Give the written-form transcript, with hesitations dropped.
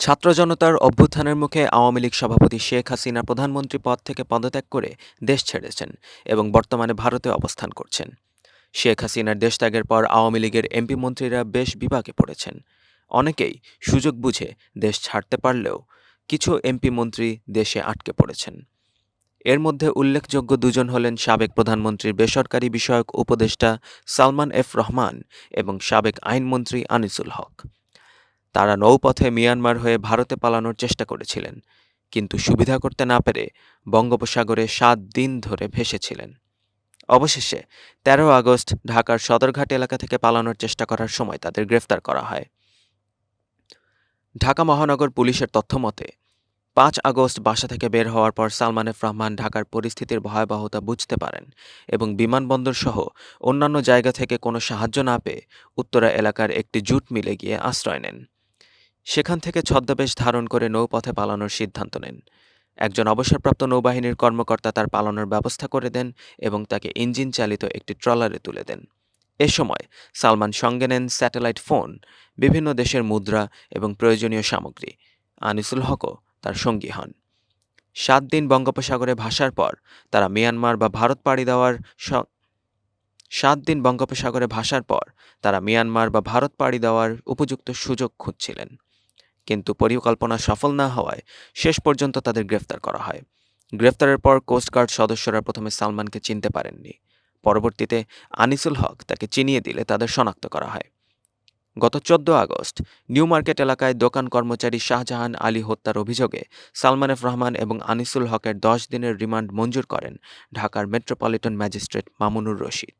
ছাত্র জনতার অভ্যুত্থানের মুখে আওয়ামী লীগ সভাপতি শেখ হাসিনা প্রধানমন্ত্রী পদ থেকে পদত্যাগ করে দেশ ছেড়েছেন এবং বর্তমানে ভারতে অবস্থান করছেন। শেখ হাসিনার দেশত্যাগের পর আওয়ামী লীগের এমপি মন্ত্রীরা বেশ বিপাকে পড়েছেন। অনেকেই সুযোগ বুঝে দেশ ছাড়তে পারলেও কিছু এমপি মন্ত্রী দেশে আটকে পড়েছেন। এর মধ্যে উল্লেখযোগ্য দুজন হলেন সাবেক প্রধানমন্ত্রীর বেসরকারি বিষয়ক উপদেষ্টা সালমান এফ রহমান এবং সাবেক আইনমন্ত্রী আনিসুল হক। তারা নৌপথে মিয়ানমার হয়ে ভারতে পালানোর চেষ্টা করেছিলেন, কিন্তু সুবিধা করতে না পেরে বঙ্গোপসাগরে ৭ দিন ধরে ভেসেছিলেন। অবশেষে ১৩ আগস্ট ঢাকার সদরঘাট এলাকা থেকে পালানোর চেষ্টা করার সময় তাদের গ্রেফতার করা হয়। ঢাকা মহানগর পুলিশের তথ্যমতে ৫ আগস্ট বাসা থেকে বের হওয়ার পর সালমান এফ রহমান ঢাকার পরিস্থিতির ভয়াবহতা বুঝতে পারেন এবং বিমানবন্দর সহ অন্যান্য জায়গা থেকে কোনো সাহায্য না পেয়ে উত্তরা এলাকার একটি জুট মিলে গিয়ে আশ্রয় নেন। সেখান থেকে ছদ্মবেশ ধারণ করে নৌপথে পালানোর সিদ্ধান্ত নেন। একজন অবসরপ্রাপ্ত নৌবাহিনীর কর্মকর্তা তার পালানোর ব্যবস্থা করে দেন এবং তাকে ইঞ্জিন চালিত একটি ট্রলারে তুলে দেন। এ সময় সালমান সঙ্গে নেন স্যাটেলাইট ফোন, বিভিন্ন দেশের মুদ্রা এবং প্রয়োজনীয় সামগ্রী। আনিসুল হকও তার সঙ্গী হন। ৭ দিন বঙ্গোপসাগরে ভাসার পর তারা মিয়ানমার বা ভারত পাড়ি দেওয়ার ৭ দিন বঙ্গোপসাগরে ভাসার পর তারা মিয়ানমার বা ভারত পাড়ি দেওয়ার উপযুক্ত সুযোগ খুঁজছিলেন, কিন্তু পরিকল্পনা সফল না হওয়ায় শেষ পর্যন্ত তাদের গ্রেফতার করা হয়। গ্রেফতারের পর কোস্টগার্ড সদস্যরা প্রথমে সালমানকে চিনতে পারেননি। পরবর্তীতে আনিসুল হক তাকে চিনিয়ে দিলে তাদের শনাক্ত করা হয়। গত ১৪ আগস্ট নিউ মার্কেট এলাকায় দোকান কর্মচারী শাহজাহান আলী হত্যার অভিযোগে সালমান এফ রহমান এবং আনিসুল হকের ১০ দিনের রিমান্ড মঞ্জুর করেন ঢাকার মেট্রোপলিটন ম্যাজিস্ট্রেট মামুনুর রশিদ।